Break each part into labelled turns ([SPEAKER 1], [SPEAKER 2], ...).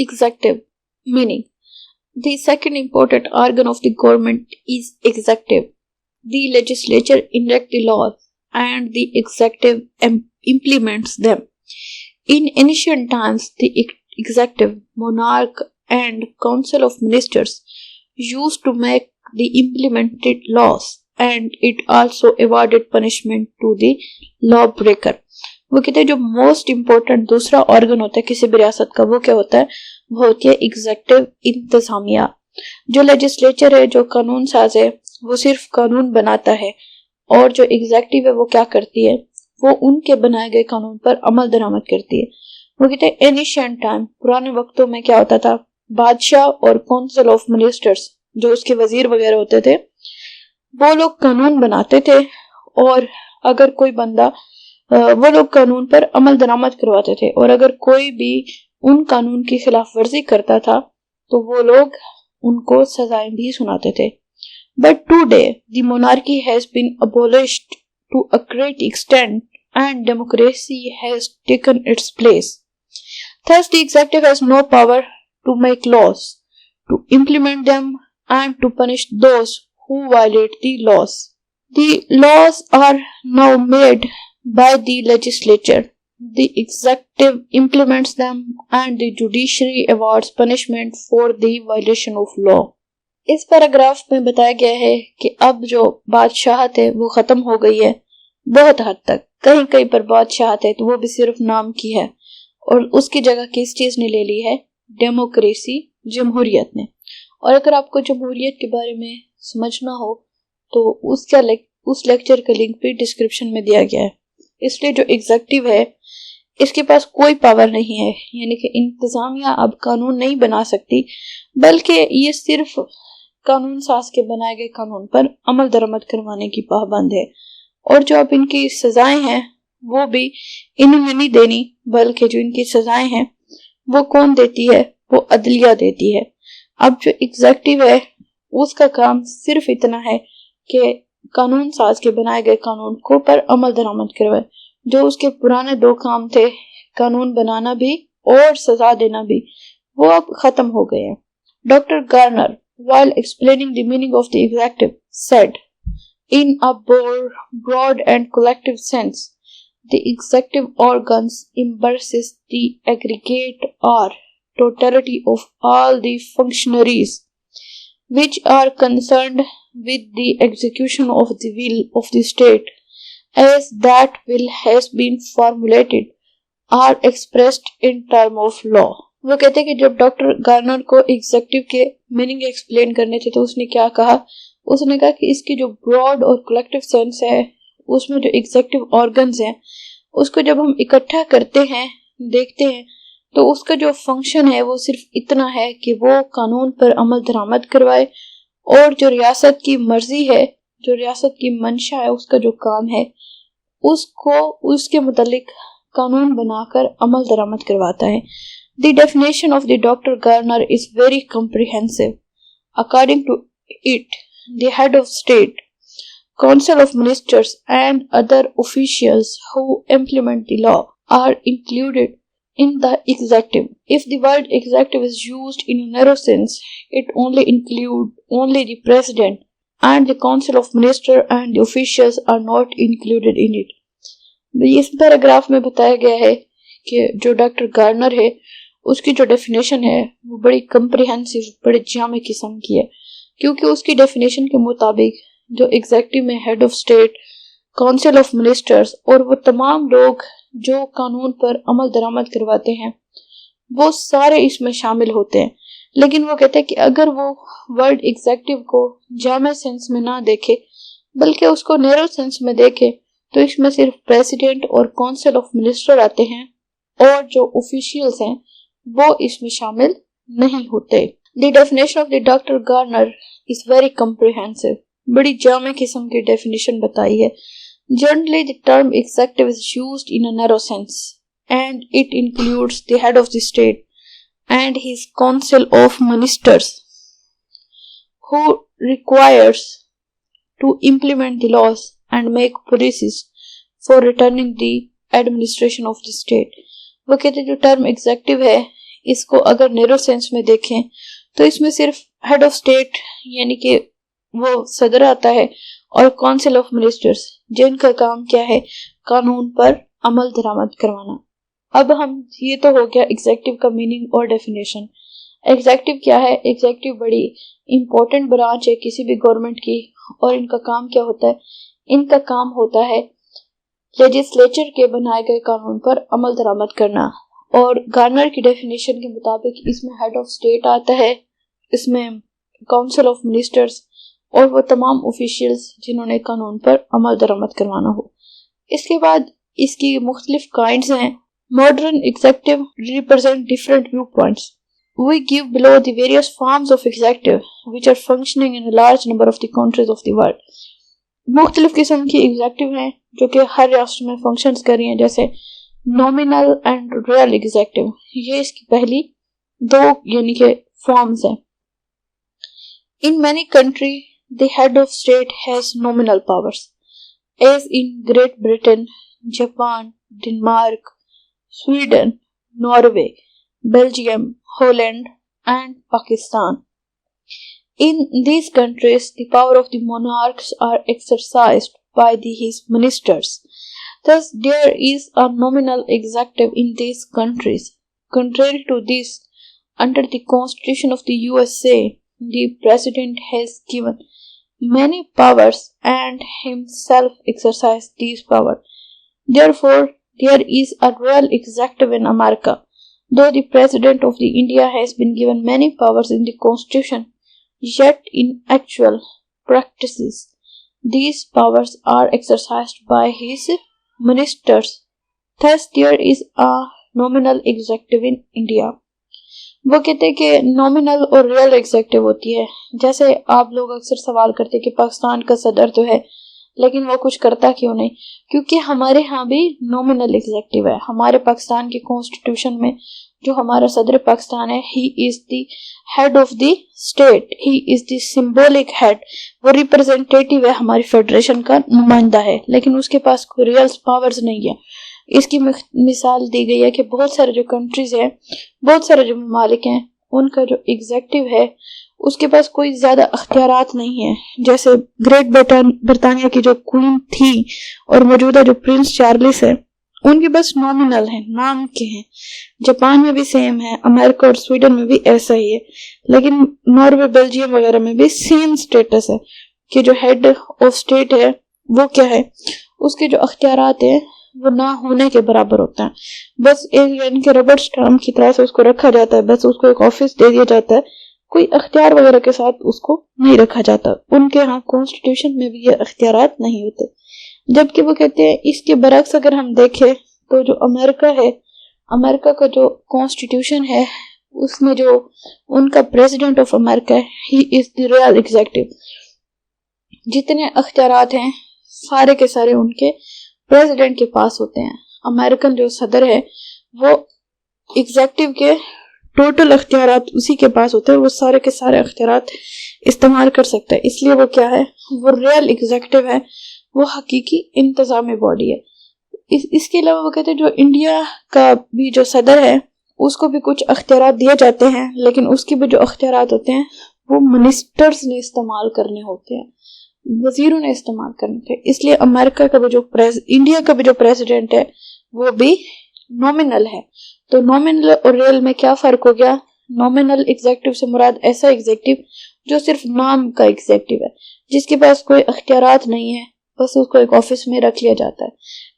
[SPEAKER 1] executive, meaning the second important organ of the government is executive. The legislature enacts the laws and the executive implements them. In ancient times, the executive, monarch, and council of ministers used to make the implemented laws, and it also awarded punishment to the lawbreaker. وہ کہتے ہیں جو most important دوسرا organ ہوتا ہے کسی بھی ریاست کا وہ کیا ہوتا ہے؟ وہ ہوتی ہے ایگزیکٹو انتظامیہ. جو لیجسلیچر ہے جو قانون ساز ہے وہ صرف قانون بناتا ہے اور جو ایگزیکٹو ہے وہ کیا کرتی ہے؟ وہ ان کے بنائے گئے قانون پر عمل درآمد کرتی ہے. وہ کہتے ہیں اینیشنٹ ٹائم پرانے وقتوں میں کیا ہوتا تھا؟ بادشاہ اور کونسل آف منسٹرز جو اس کے وزیر وغیرہ ہوتے تھے وہ لوگ قانون بناتے تھے اور اگر کوئی بندہ وہ لوگ قانون پر عمل درآمد کرواتے تھے اور اگر کوئی بھی ان قانون کی خلاف ورزی کرتا تھا تو وہ لوگ ان کو سزائیں بھی سناتے تھے. But today the monarchy has been abolished to a great extent and democracy has taken its place. Thus the executive has no power to make laws, to implement them and to punish those who violate the laws. The laws are now made by the legislature. The executive implements them and the judiciary awards punishment for the violation of law. اس paragraph میں بتایا گیا ہے کہ اب جو بادشاہت ہے وہ ختم ہو گئی ہے بہت حد تک. کہیں کہیں پر بادشاہت ہے تو وہ بھی صرف نام کی ہے اور اس کی جگہ کس چیز نے لے لی ہے؟ ڈیموکریسی، جمہوریت نے. اور اگر آپ کو جمہوریت کے بارے میں سمجھنا ہو تو اس لیکچر کا لنک بھی ڈسکرپشن میں دیا گیا ہے. اس لیے جو ایگزیکٹو ہے اس کے پاس کوئی پاور نہیں ہے، یعنی کہ انتظامیہ اب قانون نہیں بنا سکتی بلکہ یہ صرف قانون ساز کے بنائے گئے قانون پر عمل درآمد کروانے کی پابند ہے. اور جو اب ان کی سزائیں ہیں وہ بھی انہوں نے نہیں دینی بلکہ جو ان کی سزائیں ہیں وہ کون دیتی ہے؟ وہ عدلیہ دیتی ہے. اب جو ایگزیکٹو ہے اس کا کام صرف اتنا ہے کہ قانون ساز کے بنائے گئے قانون کو پر عمل درآمد کروائے. جو اس کے پرانے دو کام تھے قانون بنانا بھی اور سزا دینا بھی وہ اب ختم ہو گئے ہیں. Doctor Garner while explaining the meaning of the executive said, in a broad and collective sense, the executive organs embraces the aggregate or totality of all the functionaries which are concerned with the execution of the will of the state as that will has been formulated or expressed in term of law. وہ کہتے ہیں کہ جب doctor Garner کو executive کے meaning explain کرنے تھے تو اس نے کیا کہا؟ اس نے کہا کہ اس کی جو براڈ اور کلیکٹیو سینس ہے اس میں جو ایگزیکٹو آرگنز ہیں اس کو جب ہم اکٹھا کرتے ہیں دیکھتے ہیں تو اس کا جو فنکشن ہے وہ صرف اتنا ہے کہ وہ قانون پر عمل درآمد کروائے اور جو ریاست کی مرضی ہے جو ریاست کی منشا ہے اس کا جو کام ہے اس کو اس کے متعلق قانون بنا کر عمل درآمد کرواتا ہے. The definition of the Dr. Garner is very comprehensive. According to it, the head of state, council of ministers, and other officials who implement the law are included in the executive. If the word executive is used in a narrow sense, it only includes the president, and the council of ministers and the officials are not included in it. اس paragraph میں بتایا گیا ہے کہ جو doctor Garner ہے اس کی جو ڈیفینیشن ہے وہ بڑی کمپریہنسو بڑی جامع قسم کی ہے کیونکہ اس کی ڈیفینیشن کے مطابق جو ایگزیکٹو میں head of state, council of ministers اور وہ تمام لوگ جو قانون پر عمل درآمد کرواتے ہیں وہ سارے اس میں شامل ہوتے ہیں. لیکن وہ کہتے ہیں کہ اگر وہ ورڈ ایگزیکٹو کو جامع سینس میں نہ دیکھے بلکہ اس کو نیرو سینس میں دیکھے تو اس میں صرف پریزیڈنٹ اور کونسل آف منسٹر آتے ہیں اور جو آفیشیلز ہیں وہ اس میں شامل نہیں ہوتے. The definition of the Dr. Garner is very comprehensive. بڑی جامع قسم کی ڈیفینیشن بتائی ہے. Generally the term executive is used in a narrow sense and it includes the head of the state and his council of ministers who requires to implement the laws and make policies for returning the administration of the state. وہ کہتے جو term executive ہے اس کو اگر نیرو sense میں دیکھیں تو اس میں صرف ہیڈ آف اسٹیٹ یعنی کہ وہ صدر آتا ہے اور کونسل آف منسٹرز جن کا کام کیا ہے قانون پر عمل درآمد کروانا. اب ہم یہ تو ہو گیا ایگزیکٹو کا میننگ اور ڈیفینیشن. ایگزیکٹو کیا ہے؟ ایگزیکٹو بڑی امپورٹنٹ برانچ ہے کسی بھی گورنمنٹ کی اور ان کا کام کیا ہوتا ہے؟ ان کا کام ہوتا ہے لیجسلیچر کے بنائے گئے قانون پر عمل درآمد کرنا. اور گارنر کی ڈیفینیشن کے مطابق اس میں ہیڈ آف اسٹیٹ آتا ہے, اس میں کونسل آف منسٹرز اور وہ تمام آفیشیلز جنہوں نے قانون پر عمل درآمد کروانا ہو. اس کے بعد اس کی مختلف کائنڈز ہیں. Modern executive represent different view points. We give below the various forms of executive which are functioning in a large number of the countries of the world. مختلف قسم کی ایگزیکٹو ہیں جو کہ ہر ریاست میں فنکشنز کر رہی ہیں, جیسے نومینل اینڈ ریئل ایگزیکٹو. یہ اس کی پہلی دو یعنی کہ فارمز ہیں. In many countries the head of state has nominal powers as in Great Britain, Japan, Denmark, Sweden, Norway, Belgium, Holland and Pakistan. In these countries, the power of the monarchs are exercised by his ministers. Thus, there is a nominal executive in these countries. Contrary to this, under the Constitution of the USA, the President has given many powers and himself exercised these powers. Therefore, there is a real executive in America. Though the President of the India has been given many powers in the Constitution, yet in actual practices, these powers are exercised by his ministers. Thus, there is a nominal executive in India. وہ کہتے ہیں کہ nominal اور real executive ہوتی ہے. جیسے آپ لوگ اکثر سوال کرتے کہ پاکستان کا صدر تو ہے لیکن وہ کچھ کرتا کیوں نہیں؟ کیونکہ ہمارے ہاں بھی نومینل ایگزیکٹو ہے. ہمارے پاکستان کی کانسٹیٹیوشن میں جو ہمارا صدر پاکستان ہے, he is the head of the state, he is the symbolic head. وہ ریپرزینٹیٹیو ہے, ہماری فیڈریشن کا نمائندہ ہے, لیکن اس کے پاس کوئی ریئل پاورز نہیں ہے. اس کی مثال دی گئی ہے کہ بہت سارے جو کنٹریز ہیں, بہت سارے جو ممالک ہیں, ان کا جو ایگزیکٹو ہے اس کے پاس کوئی زیادہ اختیارات نہیں ہیں. جیسے گریٹ برطانیہ کی جو کوئین تھی اور موجودہ جو پرنس چارلس ہے, ان کے بس نومینل ہیں, نام کے ہیں. جاپان میں بھی سیم ہے, امریکہ اور سویڈن میں بھی ایسا ہی ہے, لیکن ناروے, بیلجیم وغیرہ میں بھی سیم سٹیٹس ہے کہ جو ہیڈ آف اسٹیٹ ہے وہ کیا ہے, اس کے جو اختیارات ہیں وہ نہ ہونے کے برابر ہوتا ہے. بس ایک یعنی کہ ربڑ اسٹامپ کی طرح سے اس کو رکھا جاتا ہے, بس اس کو ایک آفس دے دیا جاتا ہے, کوئی اختیار وغیرہ کے ساتھ اس کو نہیں رکھا جاتا. ان کے ہاں کانسٹیٹیوشن میں بھی یہ اختیارات نہیں ہوتے. جبکہ وہ کہتے ہیں اس کے برعکس اگر ہم دیکھیں تو جو امریکہ ہے, امریکہ کا جو کانسٹیٹیوشن ہے اس میں جو ان کا پریزیڈنٹ آف امریکہ ہے, he is the real executive. جتنے اختیارات ہیں سارے کے سارے ان کے پریزیڈنٹ کے پاس ہوتے ہیں. امریکن جو صدر ہے وہ ایگزیکٹو کے ٹوٹل اختیارات اسی کے پاس ہوتے ہیں, وہ سارے کے سارے اختیارات استعمال کر سکتا ہے. اس لیے وہ کیا ہے, وہ ریئل ایگزیکٹو ہے, وہ حقیقی انتظامی باڈی ہے. اس کے علاوہ وہ کہتے ہیں جو انڈیا کا بھی جو صدر ہے اس کو بھی کچھ اختیارات دیے جاتے ہیں, لیکن اس کے بھی جو اختیارات ہوتے ہیں وہ منسٹرز نے استعمال کرنے ہوتے ہیں, وزیروں نے استعمال کرنے تھے. اس لیے امریکہ کا بھی جو انڈیا کا بھی جو پریزیڈنٹ ہے وہ بھی نومینل ہے. تو نومینل اور ریئل میں کیا فرق ہو گیا؟ نومینل ایگزیکٹو سے مراد ایسا ایگزیکٹو جو صرف نام کا ایگزیکٹو ہے, جس کے پاس کوئی اختیارات نہیں ہے, بس اس کو ایک آفس میں رکھ لیا جاتا ہے.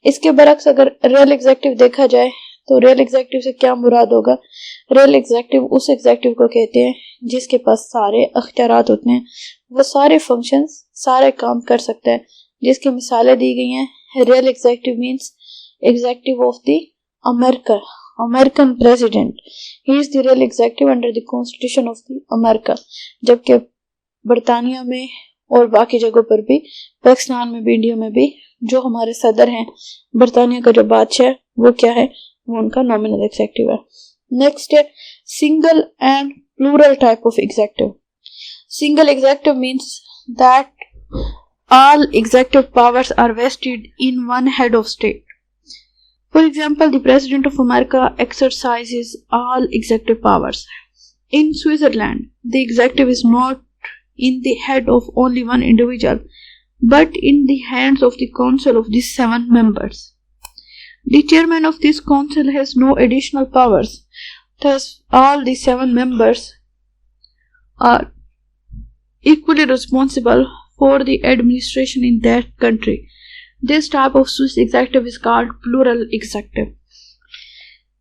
[SPEAKER 1] اس کے برعکس اگر ریئل ایگزیکٹو دیکھا جائے تو ریئل ایگزیکٹو سے کیا مراد ہوگا؟ ریئل ایگزیکٹو اس ایگزیکٹو کو کہتے ہیں جس کے پاس سارے اختیارات ہوتے ہیں, وہ سارے فنکشنز سارے کام کر سکتا ہے. جس کی مثالیں دی گئی ہیں, real executive means executive of the America, American president. He is the real executive under the Constitution of the America. جبکہ برطانیہ میں اور باقی جگہوں پر بھی, پاکستان میں بھی, انڈیا میں بھی جو ہمارے صدر ہیں, برطانیہ کا جو بادشاہ وہ کیا ہے, وہ ان کا نومینل ایگزیکٹو ہے. نیکسٹ ہے single and plural type of executive. Single executive means that all executive powers are vested in one head of state. For example, the President of America exercises all executive powers. In Switzerland, the executive is not in the head of only one individual, but in the hands of the council of the 7 members. The chairman of this council has no additional powers. Thus, all the 7 members are equally responsible for the administration in that country. This type of Swiss executive is called plural executive.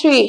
[SPEAKER 1] 3,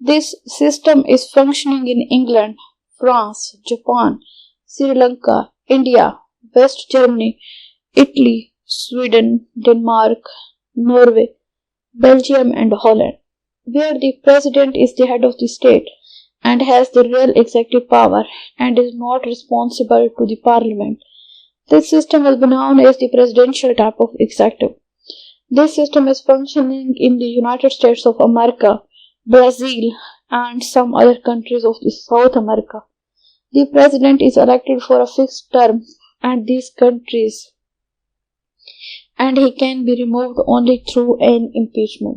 [SPEAKER 1] This system is functioning in England, France, Japan, Sri Lanka, India, West Germany, Italy, Sweden, Denmark, Norway, Belgium and Holland, where the president is the head of the state and has the real executive power and is not responsible to the parliament. This system will be known as the presidential type of executive. This system is functioning in the United States of America, Brazil and some other countries of the South America. The president is elected for a fixed term and these countries and he can be removed only through an impeachment.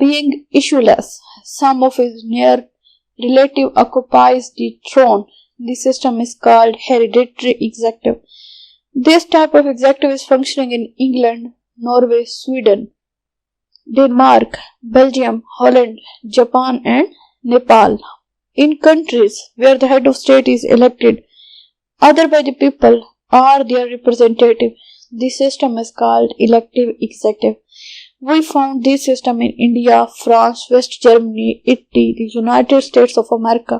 [SPEAKER 1] being issueless, some of his near relative occupies the throne. The system is called hereditary executive. This type of executive is functioning in England, Norway, Sweden, Denmark, Belgium, Holland, Japan and Nepal. In countries where the head of state is elected either by the people or their representative, the system is called elective executive. We found this system in India, France, West Germany, Italy, the United States of America,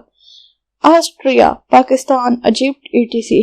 [SPEAKER 1] Austria, Pakistan, Egypt, etc.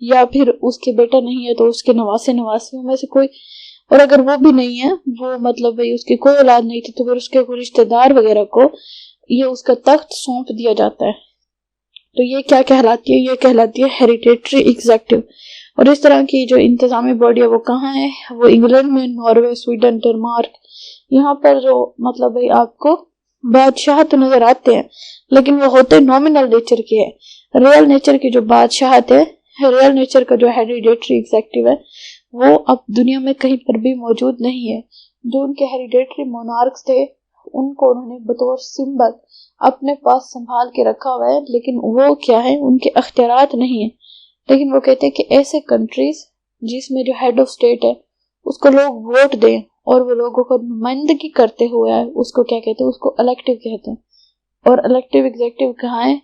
[SPEAKER 1] یا پھر اس کے بیٹا نہیں ہے تو اس کے نواسیوں میں سے کوئی، اور اگر وہ بھی نہیں ہے، وہ مطلب بھائی اس کی کوئی اولاد نہیں تھی، تو پھر اس کے کوئی رشتہ دار وغیرہ کو یہ اس کا تخت سونپ دیا جاتا ہے. تو یہ کیا کہلاتی ہے؟ یہ کہلاتی ہے ہیریڈیٹری ایگزیکٹو. اور اس طرح کی جو انتظامی باڈی ہے وہ کہاں ہے؟ وہ انگلینڈ میں، ناروے، سویڈن، ڈنمارک. یہاں پر جو مطلب بھائی آپ کو بادشاہ تو نظر آتے ہیں لیکن وہ ہوتے نومینل نیچر کے ہے. ریئل نیچر کی جو بادشاہت ہے، ریئل نیچر کا جو ہیریڈیٹری ایگزیکٹو ہے، وہ اب دنیا میں کہیں پر بھی موجود نہیں ہے. جو ان کے ہیریڈیٹری مونارکس تھے ان کو انہوں نے بطور سمبل اپنے پاس سنبھال کے رکھا ہوا ہے، لیکن وہ کیا ہے؟ ان کے اختیارات نہیں ہیں. لیکن وہ کہتے ہیں کہ ایسے کنٹریز جس میں جو ہیڈ آف اسٹیٹ ہے اس کو لوگ ووٹ دیں اور وہ لوگوں کو نمائندگی کرتے ہوئے ہے، اس کو کیا کہتے ہیں؟ اس کو الیکٹو کہتے ہیں. اور الیکٹو ایگزیکٹو کہاں ہے؟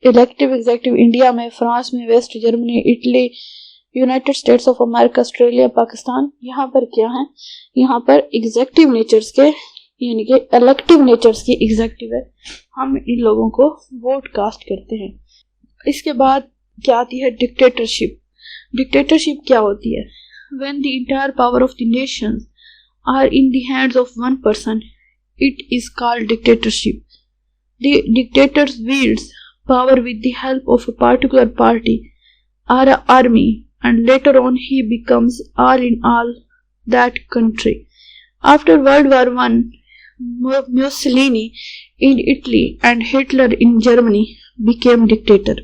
[SPEAKER 1] الیکٹو ایگزیکٹو انڈیا میں، فرانس میں، West Germany, Italy, United States of America, Australia, Pakistan. یہاں پر کیا ہے؟ یہاں پر ایگزیکٹو نیچرز کے یعنی کہ الیکٹو نیچرز کی ایگزیکٹو ہے. ہم ان لوگوں کو ووٹ کاسٹ کرتے ہیں. اس کے بعد کیا آتی ہے؟ ڈکٹیٹرشپ. ڈکٹیٹرشپ کیا ہوتی ہے؟ when the entire power of the nations are in the hands of one person, it is called dictatorship. The dictator wields power with the help of a particular party or an army, and later on he becomes all in all that country. After World War I, Mussolini in Italy and Hitler in Germany became dictator.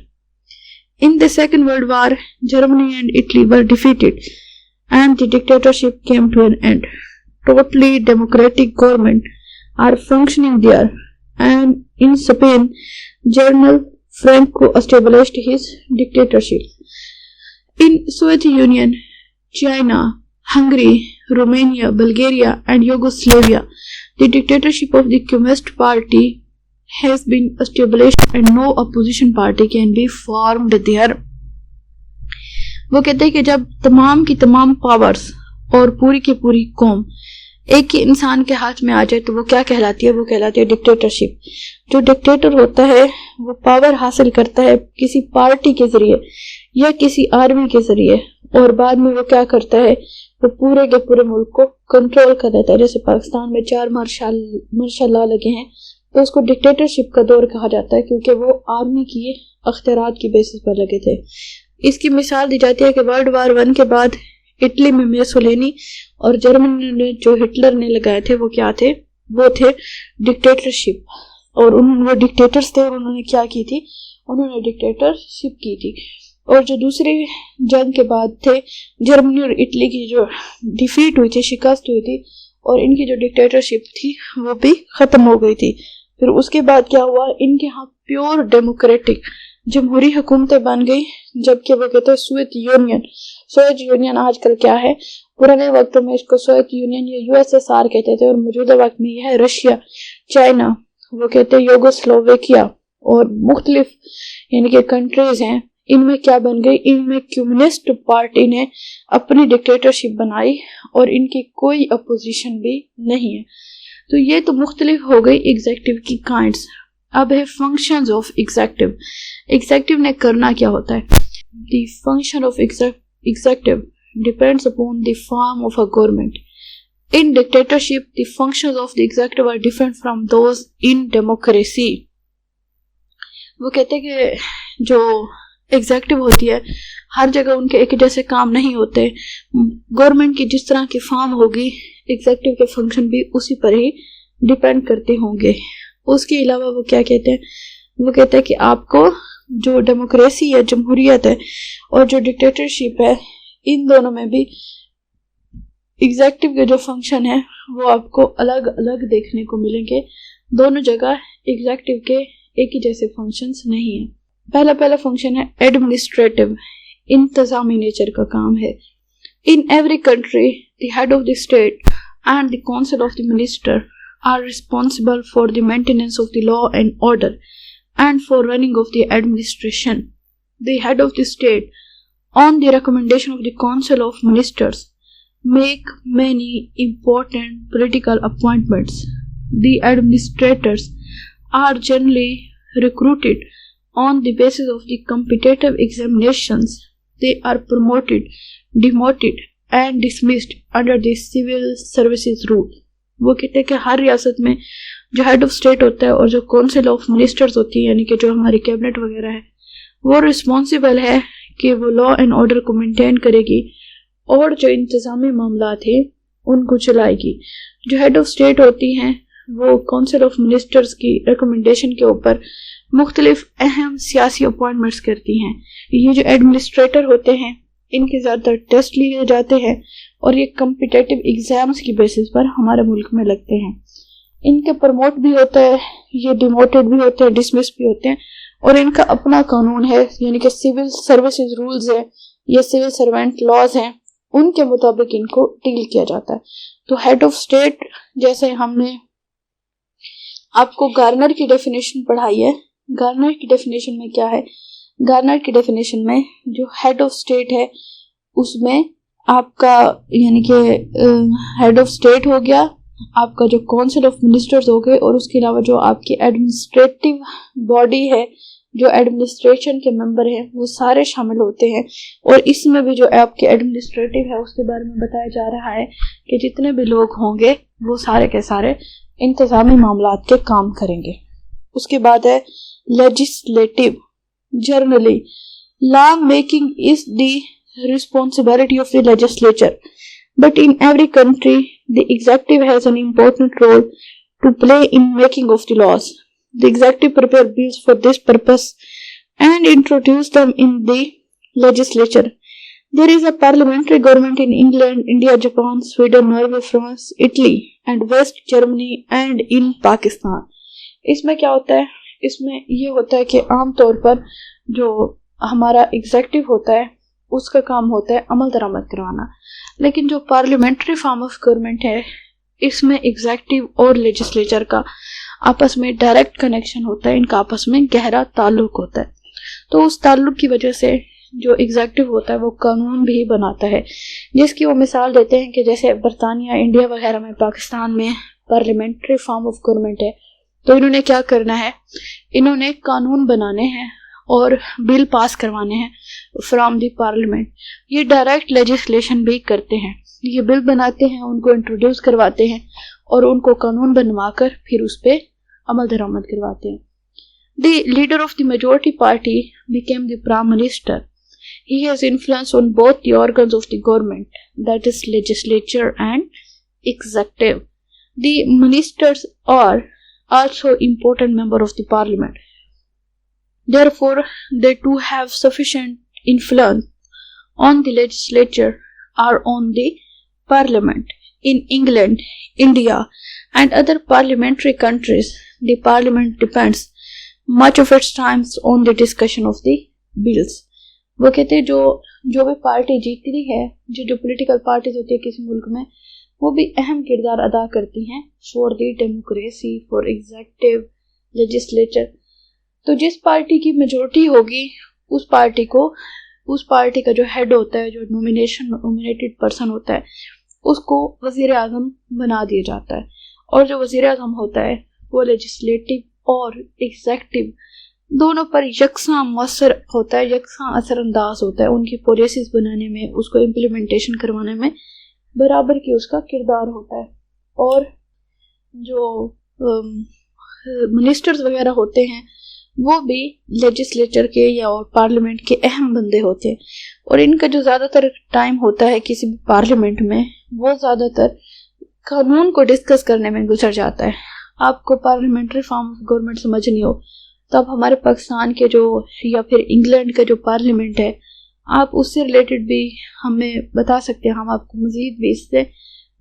[SPEAKER 1] In the Second World War, Germany and Italy were defeated and the dictatorship came to an end. Totally democratic government are functioning there, and in Spain, General Franco established his dictatorship. In Soviet Union, China, Hungary, Romania, Bulgaria, and Yugoslavia, the dictatorship of the Communist Party has been established and no opposition party can be formed there. وہ کہتے ہیں کہ جب تمام کی تمام powers اور پوری کی پوری قوم ایک ہی انسان کے ہاتھ میں آ جائے تو وہ کیا کہلاتی ہے؟ وہ کہلاتی ہے ڈکٹیٹرشپ. جو ڈکٹیٹر ہوتا ہے وہ پاور حاصل کرتا ہے کسی پارٹی کے ذریعے یا کسی آرمی کے ذریعے، اور بعد میں وہ کیا کرتا ہے؟ وہ پورے کے پورے ملک کو کنٹرول کر دیتا ہے. جیسے پاکستان میں 4 مارشل لا لگے ہیں تو اس کو ڈکٹیٹرشپ کا دور کہا جاتا ہے، کیونکہ وہ آرمی کی اختیارات کی بیسس پر لگے تھے. اس کی مثال دی جاتی ہے کہ ورلڈ وار 1 کے بعد اٹلی میں میسولینی اور جرمنی نے جو ہٹلر نے لگائے تھے وہ کیا تھے؟ وہ تھے ڈکٹیٹرشپ. اور وہ ڈکٹیٹرز تھے اور انہوں نے کیا کی تھی؟ انہوں نے ڈکٹیٹرشپ کی تھی. اور جو دوسری جنگ کے بعد تھے جرمنی اور اٹلی کی جو ڈیفیٹ ہوئی تھی، شکست ہوئی تھی، اور ان کی جو ڈکٹیٹرشپ تھی وہ بھی ختم ہو گئی تھی. پھر اس کے بعد کیا ہوا؟ ان کے ہاں پیور ڈیموکریٹک جمہوری حکومتیں بن گئی، جبکہ وہ کہتے ہیں سوویت یونین آج کل کیا ہے؟ پرانے وقتوں میں اس کو سوویت یونین یا USSR کہتے تھے، اور موجودہ وقت میں یہ ہے رشیا، چائنا، وہ کہتے ہیں یوگوسلوویکیا، اور مختلف یعنی کہ کنٹریز ہیں. ان میں کیا بن گئی؟ ان میں کمیونسٹ پارٹی نے اپنی ڈکٹیٹرشپ بنائی اور ان کی کوئی اپوزیشن بھی نہیں ہے. تو یہ تو مختلف ہو گئی ایگزیکٹو کی کائنڈز. اب ہے فنکشنز آف ایگزیکٹو. ایگزیکٹو نے کرنا کیا ہوتا ہے؟ The function of executive depends upon the form of a government. In dictatorship the functions of the executive are different from those in democracy. وہ کہتے ہیں کہ جو ایگزیکٹو ہوتی ہے ہر جگہ ان کے ایک جیسے کام نہیں ہوتے. گورنمنٹ کی جس طرح کی فارم ہوگی ایگزیکٹو کے فنکشن بھی اسی پر ہی ڈیپینڈ کرتے ہوں گے. اس کے علاوہ وہ کیا کہتے ہیں؟ وہ کہتے ہیں کہ آپ کو جو ڈیموکریسی یا جمہوریت ہے اور جو ڈکٹیٹرشپ ہے، ان دونوں میں بھی ایگزیکٹو کے جو فنکشن ہے وہ آپ کو الگ الگ دیکھنے کو ملیں گے. دونوں جگہ ایگزیکٹو کے ایک ہی جیسے فنکشنز نہیں ہیں. پہلا فنکشن ہے ایڈمنسٹریٹو، انتظامی نیچر کا کام ہے. In every country, the head of the state and the council of the minister are responsible for the maintenance of the law and order and for running of the administration. The head of the state, on the recommendation of the council of ministers, make many important political appointments. The administrators are generally recruited on the basis of the competitive examinations they are promoted, demoted and dismissed under the civil services rule. وہ کہتے ہیں کہ ہر ریاست میں جو head of state ہوتا ہے اور جو کونسل آف منسٹرز ہوتی ہے یعنی کہ جو ہماری کیبنٹ وغیرہ ہے وہ رسپانسیبل ہے کہ وہ لا اینڈ آرڈر کو مینٹین کرے گی اور جو انتظامی معاملات ہیں ان کو چلائے گی. جو ہیڈ آف اسٹیٹ ہوتی ہیں وہ کونسل آف منسٹرز کی ریکمنڈیشن کے اوپر مختلف اہم سیاسی اپوائنٹمنٹس کرتی ہیں. یہ جو ایڈمنسٹریٹر ہوتے ہیں ان کے زیادہ تر ٹیسٹ لیے جاتے ہیں اور یہ کمپیٹیٹیو ایگزامز کی بیسس پر ہمارے ملک میں لگتے ہیں. ان کے پروموٹ بھی ہوتا ہے, یہ ڈیموٹیڈ بھی ہوتے ہیں, ڈسمس بھی ہوتے ہیں اور ان کا اپنا قانون ہے یعنی کہ سول سروسز رولز ہے یا سول سروینٹ لاز ہیں, ان کے مطابق ان کو ڈیل کیا جاتا ہے. تو ہیڈ آف اسٹیٹ جیسے ہم نے آپ کو گارنر کی ڈیفینیشن پڑھائی ہے, گارنر کی ڈیفینیشن میں کیا ہے؟ گارنر کی ڈیفینیشن میں جو ہیڈ آف اسٹیٹ ہے اس میں آپ کا یعنی کہ ہیڈ آف اسٹیٹ ہو گیا, آپ کا جو کونسل آف منسٹرز ہو گئے اور اس کے علاوہ جو آپ کی ایڈمنسٹریٹو باڈی ہے, جو ایڈمنسٹریشن کے ممبر ہیں وہ سارے شامل ہوتے ہیں. اور اس میں بھی جو آپ کے ایڈمنسٹریٹو ہے اس کے بارے میں بتایا جا رہا ہے کہ جتنے بھی لوگ ہوں گے وہ سارے کے سارے انتظامی معاملات کے کام کریں گے. اس کے بعد ہے legislative. Generally law making is the responsibility of the legislature, but in every country the executive has an important role to play in making of the laws. The executive prepare bills for this purpose and introduce them in the legislature. There is a parliamentary government in England, India, Japan, Sweden, Norway, France, Italy and West Germany and in Pakistan. اس میں کیا ہوتا ہے؟ اس میں یہ ہوتا ہے کہ عام طور پر جو ہمارا ایگزیکٹو ہوتا ہے اس کا کام ہوتا ہے عمل درآمد کروانا, لیکن جو پارلیمنٹری فارم آف گورنمنٹ ہے اس میں ایگزیکٹو اور لیجسلیچر کا آپس میں ڈائریکٹ کنیکشن ہوتا ہے, ان کا آپس میں گہرا تعلق ہوتا ہے. تو اس تعلق کی وجہ سے جو ایگزیکٹو ہوتا ہے وہ قانون بھی بناتا ہے, جس کی وہ مثال دیتے ہیں کہ جیسے برطانیہ, انڈیا وغیرہ میں, پاکستان میں پارلیمنٹری فارم آف گورنمنٹ ہے تو انہوں نے کیا کرنا ہے, انہوں نے قانون بنانے ہیں اور بل پاس کروانے ہیں فرام دی پارلیمنٹ. یہ ڈائریکٹ لیجسلیشن بھی کرتے ہیں, یہ بل بناتے ہیں, ان کو انٹروڈیوس کرواتے ہیں اور ان کو قانون بنوا کر پھر اس پہ عمل درآمد کرواتے ہیں. The leader of the majority party became the prime minister. He has influence on both the organs of the government, that is legislature and executive. The ministers are also important member of the parliament. Therefore, they too have sufficient influence on the legislature or on the parliament. In England, India, and other parliamentary countries, the parliament depends much of its time on the discussion of the bills. وہ کہتے ہیں جو بھی party جیتتی ہے, جو political parties ہوتی ہے کسی ملک میں, وہ بھی اہم کردار ادا کرتی ہیں for the democracy, for executive, legislature. تو جس پارٹی کی میجورٹی ہوگی اس پارٹی کا جو ہیڈ ہوتا ہے, جو نومینیٹڈ پرسن ہوتا ہے, اس کو وزیر اعظم بنا دیا جاتا ہے. اور جو وزیر اعظم ہوتا ہے وہ لیجسلیٹو اور ایگزیکٹو دونوں پر یکساں مؤثر ہوتا ہے, یکساں اثر انداز ہوتا ہے. ان کی پالیسیز بنانے میں, اس کو امپلیمنٹیشن کروانے میں برابر کی اس کا کردار ہوتا ہے. اور جو منسٹرز وغیرہ ہوتے ہیں وہ بھی لیجسلیچر کے یا پارلیمنٹ کے اہم بندے ہوتے ہیں, اور ان کا جو زیادہ تر ٹائم ہوتا ہے کسی بھی پارلیمنٹ میں وہ زیادہ تر قانون کو ڈسکس کرنے میں گزر جاتا ہے. آپ کو پارلیمنٹری فارم آف گورنمنٹ سمجھنی ہو تو اب ہمارے پاکستان کے جو یا پھر انگلینڈ کا جو پارلیمنٹ ہے آپ اس سے ریلیٹڈ بھی ہمیں بتا سکتے ہیں. ہم آپ کو مزید بھی اس سے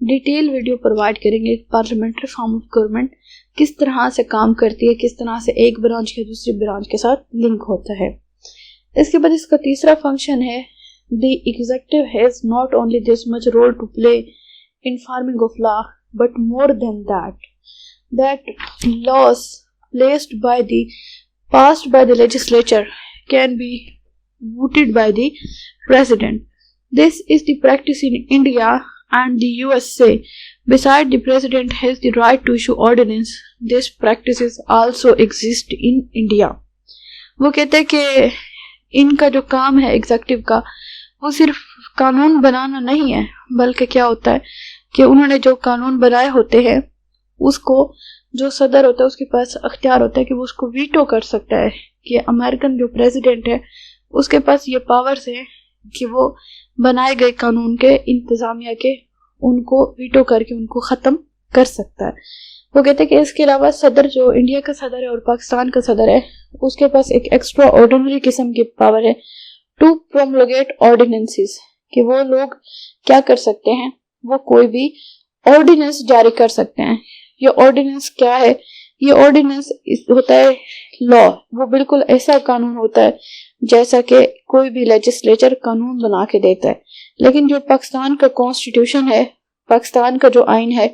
[SPEAKER 1] ڈیٹیل ویڈیو پرووائڈ کریں گے. پارلیمنٹری فارم آف گورنمنٹ کس طرح سے کام کرتی ہے, کس طرح سے ایک برانچ کے دوسری برانچ کے ساتھ لنک ہوتا ہے. اس کے بعد اس کا تیسرا فنکشن ہے the executive has not only this much role to play in forming of law but more than that laws placed passed by the legislature can be voted by the president. This is the practice in India and the USA. Besides, the president has the right to issue ordinance. These practices also exist in India. وہ کہتے ہیں کہ ان کا جو کام ہے executive کا وہ صرف قانون بنانا نہیں ہے، بلکہ کیا ہوتا ہے کہ انہوں نے جو قانون بنائے ہوتے ہیں اس کو جو صدر ہوتا ہے اس کے پاس اختیار ہوتا ہے کہ وہ اس کو ویٹو کر سکتا ہے، کہ امریکن جو پریزیڈنٹ ہے اس کے پاس یہ پاورز ہیں کہ وہ بنائے گئے قانون کے انتظامیہ کے ان کو ویٹو کر کے ان کو ختم کر سکتا ہے۔ وہ کہتے ہیں کہ اس کے علاوہ صدر جو انڈیا کا صدر ہے اور پاکستان کا صدر ہے اس کے پاس ایک ایکسٹرا آرڈینری قسم کی پاور ہے ٹو پرومولگیٹ آرڈیننسز، کہ وہ لوگ کیا کر سکتے ہیں، وہ کوئی بھی آرڈیننس جاری کر سکتے ہیں۔ یہ آرڈیننس کیا ہے؟ یہ آرڈیننس ہوتا ہے لا، وہ بالکل ایسا قانون ہوتا ہے جیسا کہ کوئی بھی لیجسلیچر قانون بنا کے دیتا ہے، لیکن جو پاکستان کا کانسٹیٹیوشن ہے، پاکستان کا جو آئین ہے،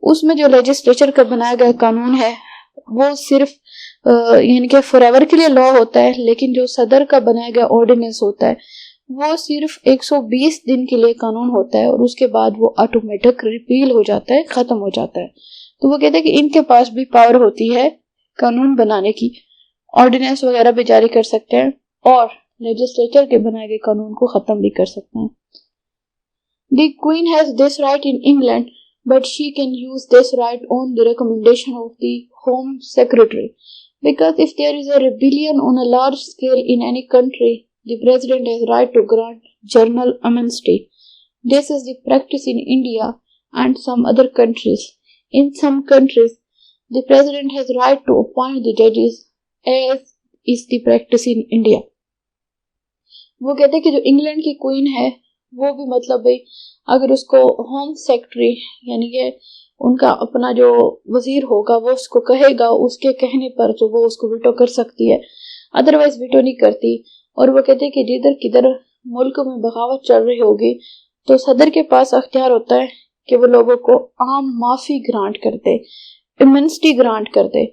[SPEAKER 1] اس میں جو لیجسلیچر کا بنایا گیا قانون ہے وہ صرف یعنی کہ فار ایور کے لیے لا ہوتا ہے، لیکن جو صدر کا بنایا گیا آرڈیننس ہوتا ہے وہ صرف 120 دن کے لیے قانون ہوتا ہے اور اس کے بعد وہ آٹومیٹک ریپیل ہو جاتا ہے، ختم ہو جاتا ہے۔ تو وہ کہتے ہیں کہ ان کے پاس بھی پاور ہوتی ہے قانون بنانے کی، آرڈیننس وغیرہ بھی جاری کر سکتے ہیں اور لیجسلیچر کے بنائے گئے قانون کو ختم بھی کر سکتے ہیں۔ The queen has this right in England but she can use this right on the recommendation of the Home Secretary. Because if there is a rebellion on a large scale in any country, the President has right to grant general amnesty. This is the practice in India and some other countries. In some countries, the President has right to appoint the judges, as is the practice in India. وہ کہتے ہیں کہ جو England کی queen ہے وہ بھی مطلب بھائی اگر اس کو ہوم سیکٹری یعنی کہ ان کا اپنا جو وزیر ہوگا وہ اس کو کہے گا، اس کے کہنے پر تو وہ اس کو ویٹو کر سکتی ہے، ادروائز ویٹو نہیں کرتی۔ اور وہ کہتے ہیں کہ جدھر کدھر ملک میں بغاوت چل رہی ہوگی تو صدر کے پاس اختیار ہوتا ہے کہ وہ لوگوں کو عام معافی گرانٹ کر دے، ایمنسٹی گرانٹ کر دے۔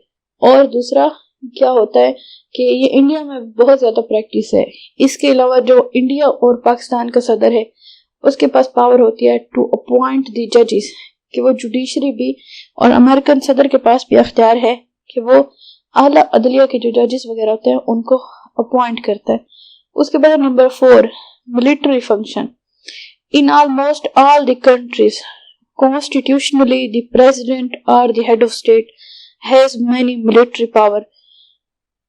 [SPEAKER 1] اور دوسرا کیا ہوتا ہے کہ یہ انڈیا میں بہت زیادہ پریکٹس ہے۔ اس کے علاوہ جو انڈیا اور پاکستان کا صدر ہے اس کے پاس پاور ہوتی ہے ٹو اپوائنٹ دی ججز، کہ وہ جوڈیشری بھی، اور امریکن صدر کے پاس بھی اختیار ہے کہ وہ اعلیٰ عدلیہ کے جو ججز وغیرہ ہوتے ہیں ان کو اپوائنٹ کرتا ہے۔ اس کے بعد number 4 military function. In almost all the countries constitutionally the president or the head of state has many military power.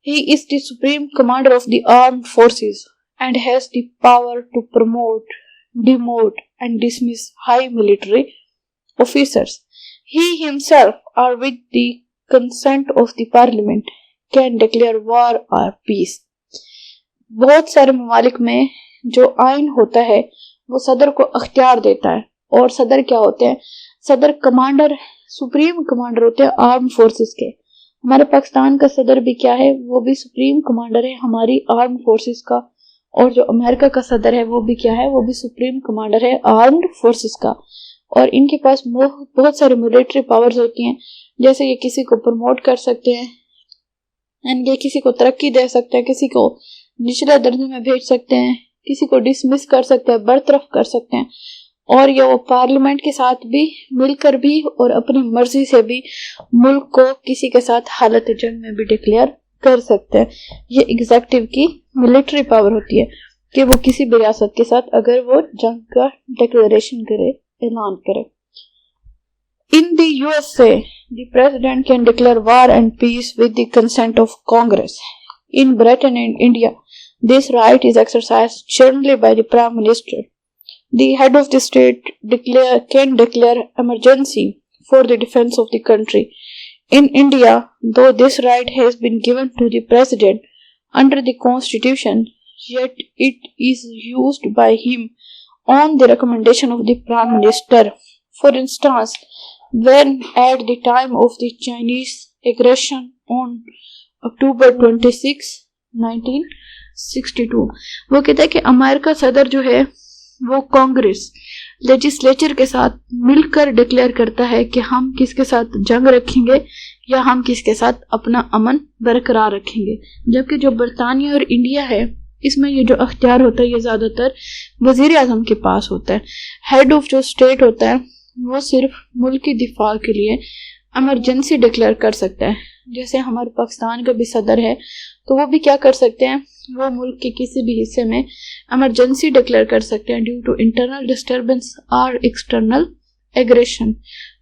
[SPEAKER 1] He is the supreme commander of the armed forces and has the power to promote, demote and dismiss high military officers. He himself, or with the consent of the parliament, can declare war or peace. بہت سارے ممالک میں جو آئین ہوتا ہے وہ صدر کو اختیار دیتا ہے، اور صدر کیا ہوتے ہیں؟ صدر کمانڈر، سپریم کمانڈر ہوتے ہیں آرم فورسز کے۔ ہمارے پاکستان کا صدر بھی کیا ہے؟ وہ بھی سپریم کمانڈر ہے ہماری آرم فورسز کا، اور جو امریکہ کا صدر ہے وہ بھی کیا ہے؟ وہ بھی سپریم کمانڈر ہے آرمڈ فورسز کا۔ اور ان کے پاس بہت سارے ملٹری پاورز ہوتی ہیں، جیسے یہ کسی کو پروموٹ کر سکتے ہیں، یہ کسی کو ترقی دے سکتے ہیں، کسی کو نچلے درجے میں بھیج سکتے ہیں، کسی کو ڈسمس کر سکتے ہیں، برطرف کر سکتے ہیں، اور یہ وہ پارلیمنٹ کے ساتھ بھی مل کر بھی اور اپنی مرضی سے بھی ملک کو کسی کے ساتھ حالت جنگ میں بھی ڈکلیئر کر سکتے ہیں۔ یہ ایگزیکٹو کی ملٹری پاور ہوتی ہے کہ وہ کسی بھی ریاست کے ساتھ اگر وہ جنگ کا ڈکلیریشن کرے، اعلان کرے۔ In the USA, the president can declare war and peace with the consent of Congress. In Britain and India, this right is exercised generally by the Prime Minister. The head of the state can declare emergency for the defense of the country. In India, though this right has been given to the president under the constitution, yet it is used by him on the recommendation of the Prime Minister. For instance, when at the time of the Chinese aggression on October 26, 1962, وہ کہتا ہے کہ امریکہ صدر جو ہے وہ Congress legislature کے ساتھ مل کر ڈکلیئر کرتا ہے کہ ہم کس کے ساتھ جنگ رکھیں گے یا ہم کس کے ساتھ اپنا امن برقرار رکھیں گے۔ جبکہ جو برطانیہ اور انڈیا ہے اس میں یہ جو اختیار ہوتا ہے یہ زیادہ تر وزیر اعظم کے پاس ہوتا ہے۔ ہیڈ آف جو اسٹیٹ ہوتا ہے وہ صرف ملک کی دفاع کے لیے ایمرجنسی ڈکلیئر کر سکتا ہے. جیسے ہمارے پاکستان کا بھی صدر ہے تو وہ بھی کیا کر سکتے ہیں, وہ ملک کے کسی بھی حصے میں ایمرجنسی ڈکلیئر کر سکتے ہیں ڈیو ٹو انٹرنل ڈسٹربنس اور ایکسٹرنل ایگریشن,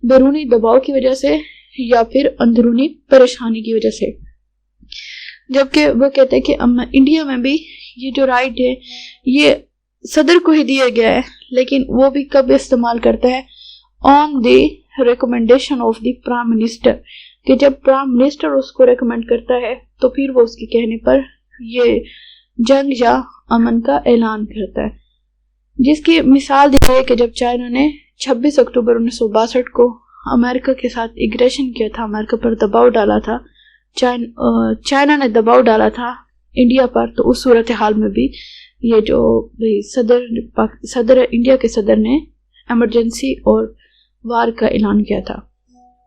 [SPEAKER 1] بیرونی دباؤ کی وجہ سے یا پھر اندرونی پریشانی کی وجہ سے. جبکہ وہ کہتے ہیں کہ انڈیا میں بھی یہ جو رائٹ ہے یہ صدر کو ہی دیا گیا ہے, لیکن وہ بھی کب استعمال کرتا ہے, on the recommendation of the prime minister, کہ جب پرائم منسٹر اس کو ریکمینڈ کرتا ہے تو پھر وہ اس کے کہنے پر یہ جنگ یا امن کا اعلان کرتا ہے. جس کی مثال دی ہے کہ جب چائنا نے 26 اکتوبر 1962 کو امریکہ کے ساتھ ایگریشن کیا تھا, امریکہ پر دباؤ ڈالا تھا, چائنا نے دباؤ ڈالا تھا انڈیا پر, تو اس صورتحال میں بھی یہ جو صدر انڈیا کے صدر نے ایمرجنسی اور وار کا اعلان کیا تھا.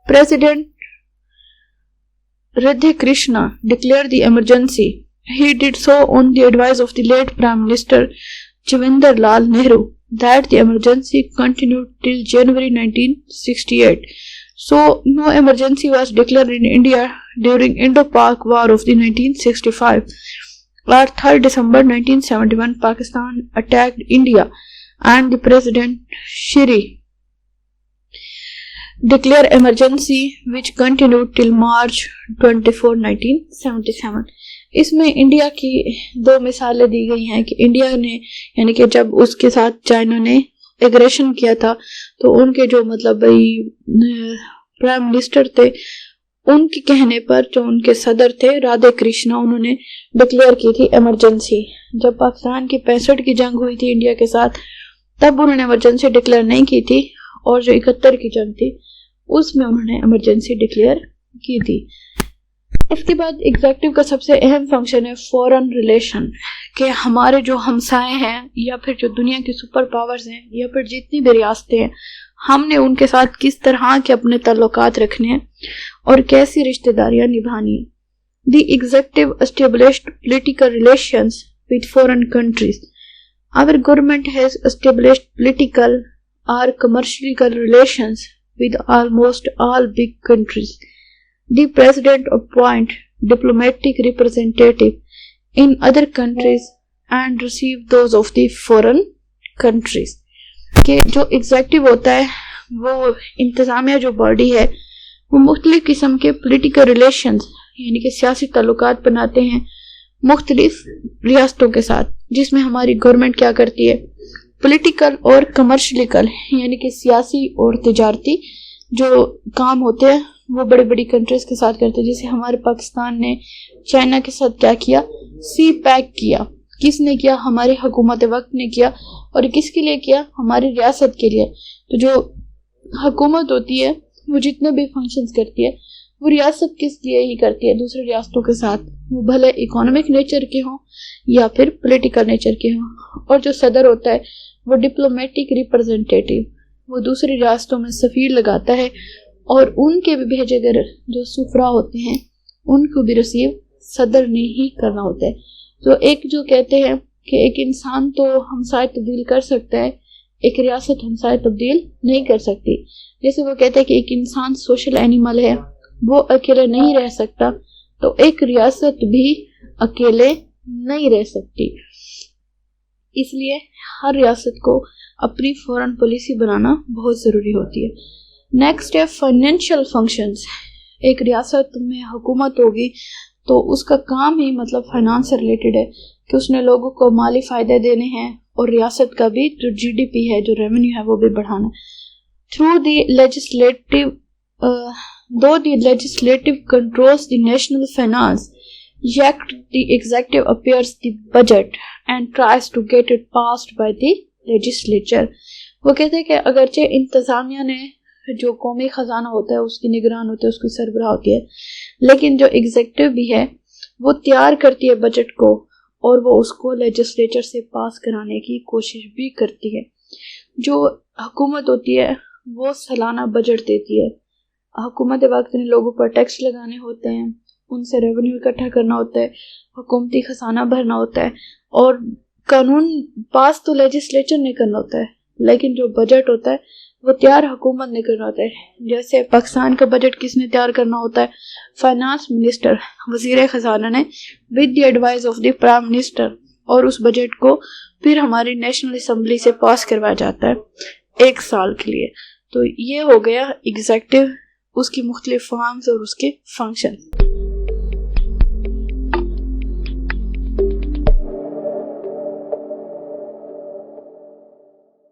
[SPEAKER 1] President Radhe Krishna declared the emergency. He did so on the advice of the late Prime Minister Jawaharlal Lal Nehru that the emergency continued till January 1968. So no emergency was declared in India during Indo-Pak War of the 1965. On 3rd December 1971, Pakistan attacked India and the President Shri declared emergency which continued till March 24, 1977. اس میں India کی دو مثالیں دی گئی ہیں کہ India نے یعنی کہ جب اس کے ساتھ چائنا نے ایگریشن کیا تھا تو ان کے جو پرائم منسٹر تھے ان کے کہنے پر جو ان کے صدر تھے رادھے کرشنا, انہوں نے ڈکلیئر کی تھی ایمرجنسی. جب پاکستان کی 65 کی جنگ ہوئی تھی انڈیا کے ساتھ تب انہوں نے ایمرجنسی ڈکلیئر نہیں کی تھی, اور جو 71 کی جنگ تھی اس میں انہوں نے ایمرجنسی ڈکلیئر کی تھی. اس کے بعد ایگزیکٹو کا سب سے اہم فنکشن ہے فورن ریلیشن, کہ ہمارے جو ہمسائے ہیں یا پھر جو دنیا کی سپر پاورز ہیں یا پھر جتنی بھی ریاستیں ہیں, ہم نے ان کے ساتھ کس طرح کے اپنے تعلقات رکھنے ہیں اور کیسی رشتہ داریاں نبھانی ہیں. دی executive established political relations with foreign countries. Our government has established political or commercial relations with almost all big countries. The president appoints diplomatic representatives in other countries and receive those of the foreign countries. کہ جو executive ہوتا ہے وہ انتظامیہ جو body ہے وہ مختلف قسم کے پولیٹیکل ریلیشنز یعنی کہ سیاسی تعلقات بناتے ہیں مختلف ریاستوں کے ساتھ, جس میں ہماری گورنمنٹ کیا کرتی ہے, پولیٹیکل اور کمرشلیکل یعنی کہ سیاسی اور تجارتی جو کام ہوتے ہیں وہ بڑی بڑی کنٹریز کے ساتھ کرتے ہیں. جیسے ہمارے پاکستان نے چائنا کے ساتھ کیا کیا, سی پیک کیا. کس نے کیا؟ ہماری حکومت وقت نے کیا. اور کس کے لیے کیا؟ ہماری ریاست کے لیے. تو جو حکومت ہوتی ہے وہ جتنے بھی فنکشنز کرتی ہے وہ ریاست کس لیے ہی کرتی ہے دوسرے ریاستوں کے ساتھ, وہ بھلے اکانومک نیچر کے ہوں یا پھر پولیٹیکل نیچر کے ہوں. اور جو صدر ہوتا ہے وہ ڈپلومیٹک ریپرزینٹیٹیو, وہ دوسری ریاستوں میں سفیر لگاتا ہے اور ان کے بھی بھیجے گئے جو سفراء ہوتے ہیں ان کو بھی ریسیو صدر نے ہی کرنا ہوتا ہے. تو ایک جو کہتے ہیں کہ ایک انسان تو ہمسائے تبدیل کر سکتا ہے, ایک ریاست ہمسائے تبدیل نہیں کر سکتی. جیسے وہ کہتے ہیں کہ ایک انسان سوشل اینیمل ہے, وہ اکیلے نہیں رہ سکتا, تو ایک ریاست بھی اکیلے نہیں رہ سکتی. اس لیے ہر ریاست کو اپنی فورن پالیسی بنانا بہت ضروری ہوتی ہے. نیکسٹ ہے فائنینشیل فنکشنز. ایک ریاست میں حکومت ہوگی تو اس کا کام ہی فائنانس سے ریلیٹڈ ہے کہ اس نے لوگوں کو مالی فائدے دینے ہیں اور ریاست کا بھی جو جی ڈی پی ہے جو ریونیو ہے وہ بھی بڑھانا. Through the legislative though the legislative controls the national finance, yet the executive appears the budget and tries to get it passed by the legislature. وہ کہتے ہیں کہ اگرچہ انتظامیہ نے جو قومی خزانہ ہوتا ہے اس کی نگران ہوتی ہے, اس کی سربراہ ہوتی ہے, لیکن جو ایگزیکٹو بھی ہے وہ تیار کرتی ہے بجٹ کو اور وہ اس کو لیجسلیچر سے پاس کرانے کی کوشش بھی کرتی ہے. جو حکومت ہوتی ہے وہ سالانہ بجٹ دیتی ہے. حکومت وقت نے لوگوں پر ٹیکس لگانے ہوتے ہیں, ان سے ریونیو اکٹھا کرنا ہوتا ہے, حکومتی خزانہ بھرنا ہوتا ہے, اور قانون پاس تو لیجسلیچر نے کرنا ہوتا ہے, لیکن جو بجٹ ہوتا ہے وہ تیار حکومت نے کرنا ہوتا ہے. جیسے پاکستان کا بجٹ کس نے تیار کرنا ہوتا ہے؟ فائنانس منسٹر، وزیر خزانہ نے with the advice of the prime minister, اور اس بجٹ کو پھر ہماری نیشنل اسمبلی سے پاس کروایا جاتا ہے 1 سال کے لیے. تو یہ ہو گیا ایگزیکٹو، اس کی مختلف فارمز اور اس کے فنکشن.